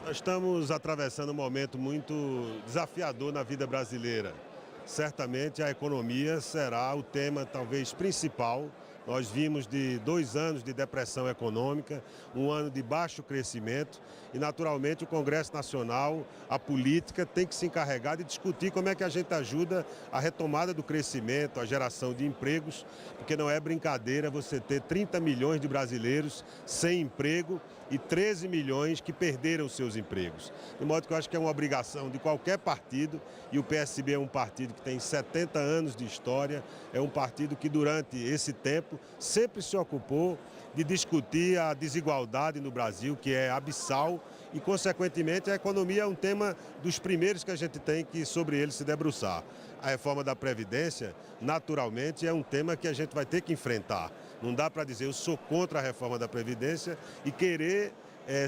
Nós estamos atravessando um momento muito desafiador na vida brasileira. Certamente a economia será o tema talvez principal. Nós vimos de 2 anos de depressão econômica, um ano de baixo crescimento e naturalmente o Congresso Nacional, a política tem que se encarregar de discutir como é que a gente ajuda a retomada do crescimento, a geração de empregos, porque não é brincadeira você ter 30 milhões de brasileiros sem emprego e 13 milhões que perderam seus empregos. De modo que eu acho que é uma obrigação de qualquer partido, e o PSB é um partido que tem 70 anos de história, é um partido que durante esse tempo sempre se ocupou de discutir a desigualdade no Brasil, que é abissal, e consequentemente a economia é um tema dos primeiros que a gente tem que sobre ele se debruçar. A reforma da Previdência, naturalmente, é um tema que a gente vai ter que enfrentar. Não dá para dizer eu sou contra a reforma da Previdência e querer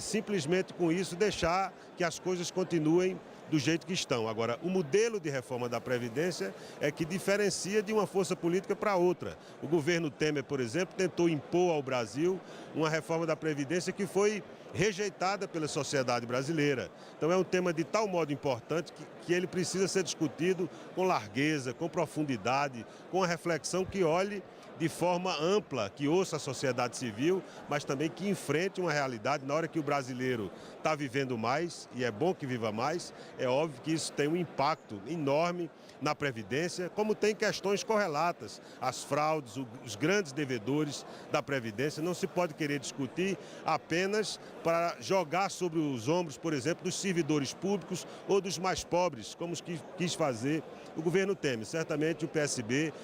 simplesmente com isso deixar que as coisas continuem do jeito que estão. Agora, o modelo de reforma da Previdência é que diferencia de uma força política para outra. O governo Temer, por exemplo, tentou impor ao Brasil uma reforma da Previdência que foi rejeitada pela sociedade brasileira. Então é um tema de tal modo importante que ele precisa ser discutido com largueza, com profundidade, com a reflexão que olhe de forma ampla, que ouça a sociedade civil, mas também que enfrente uma realidade na hora que o brasileiro está vivendo mais, e é bom que viva mais, é óbvio que isso tem um impacto enorme na Previdência, como tem questões correlatas, as fraudes, os grandes devedores da Previdência. Não se pode querer discutir apenas para jogar sobre os ombros, por exemplo, dos servidores públicos ou dos mais pobres, como quis fazer o governo Temer. Certamente o PSB,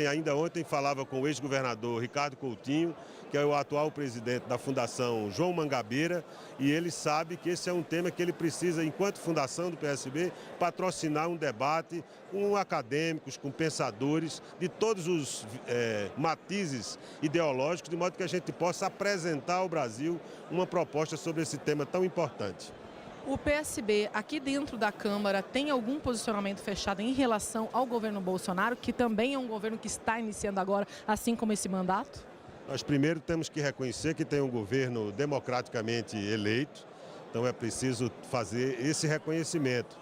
ainda ontem, falava com o ex-governador Ricardo Coutinho, que é o atual presidente da Fundação João Mangabeira, e ele sabe que esse é um tema que ele precisa, enquanto fundação do PSB, patrocinar um debate com acadêmicos, com pensadores de todos os matizes ideológicos, de modo que a gente possa apresentar ao Brasil uma proposta sobre esse tema tão importante. O PSB, aqui dentro da Câmara, tem algum posicionamento fechado em relação ao governo Bolsonaro, que também é um governo que está iniciando agora, assim como esse mandato? Nós primeiro temos que reconhecer que tem um governo democraticamente eleito, então é preciso fazer esse reconhecimento.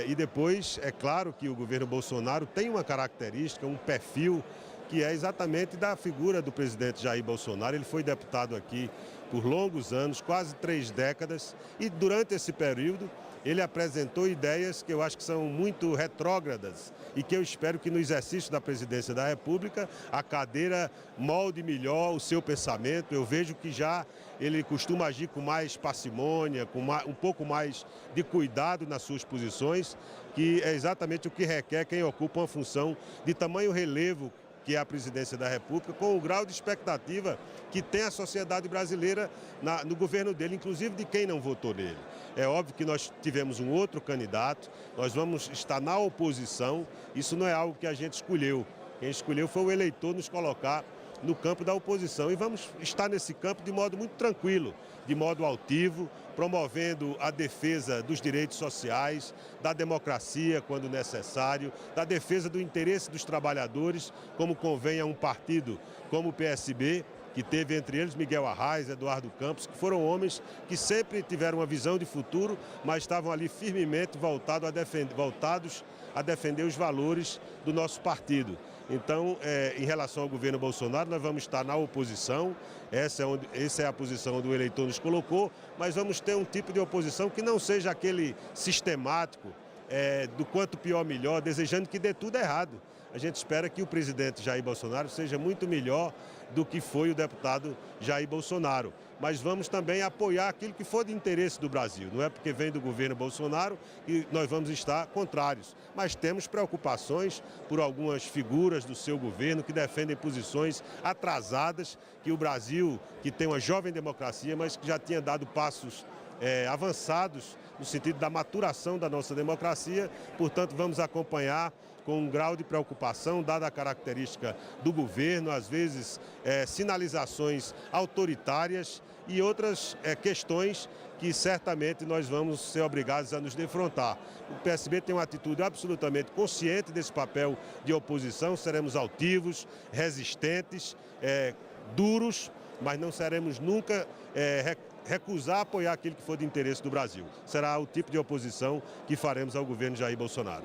E depois, é claro que o governo Bolsonaro tem uma característica, um perfil, que é exatamente da figura do presidente Jair Bolsonaro. Ele foi deputado aqui por longos anos, quase 3 décadas, e durante esse período ele apresentou ideias que eu acho que são muito retrógradas e que eu espero que no exercício da presidência da República a cadeira molde melhor o seu pensamento. Eu vejo que já ele costuma agir com mais parcimônia, com um pouco mais de cuidado nas suas posições, que é exatamente o que requer quem ocupa uma função de tamanho relevo que é a presidência da República, com o grau de expectativa que tem a sociedade brasileira no governo dele, inclusive de quem não votou nele. É óbvio que nós tivemos um outro candidato, nós vamos estar na oposição, isso não é algo que a gente escolheu. Quem escolheu foi o eleitor nos colocar no campo da oposição, e vamos estar nesse campo de modo muito tranquilo, de modo altivo, promovendo a defesa dos direitos sociais, da democracia quando necessário, da defesa do interesse dos trabalhadores, como convém a um partido como o PSB, que teve entre eles Miguel Arraes, Eduardo Campos, que foram homens que sempre tiveram uma visão de futuro, mas estavam ali firmemente voltados a defender os valores do nosso partido. Então, em relação ao governo Bolsonaro, nós vamos estar na oposição, essa é a posição onde o eleitor nos colocou, mas vamos ter um tipo de oposição que não seja aquele sistemático, do quanto pior melhor, desejando que dê tudo errado. A gente espera que o presidente Jair Bolsonaro seja muito melhor do que foi o deputado Jair Bolsonaro. Mas vamos também apoiar aquilo que for de interesse do Brasil. Não é porque vem do governo Bolsonaro que nós vamos estar contrários. Mas temos preocupações por algumas figuras do seu governo que defendem posições atrasadas, que o Brasil, que tem uma jovem democracia, mas que já tinha dado passos avançados no sentido da maturação da nossa democracia. Portanto, vamos acompanhar com um grau de preocupação, dada a característica do governo, às vezes sinalizações autoritárias e outras questões que certamente nós vamos ser obrigados a nos defrontar. O PSB tem uma atitude absolutamente consciente desse papel de oposição, seremos altivos, resistentes, duros, mas não seremos nunca recusar apoiar aquilo que for de interesse do Brasil. Será o tipo de oposição que faremos ao governo Jair Bolsonaro.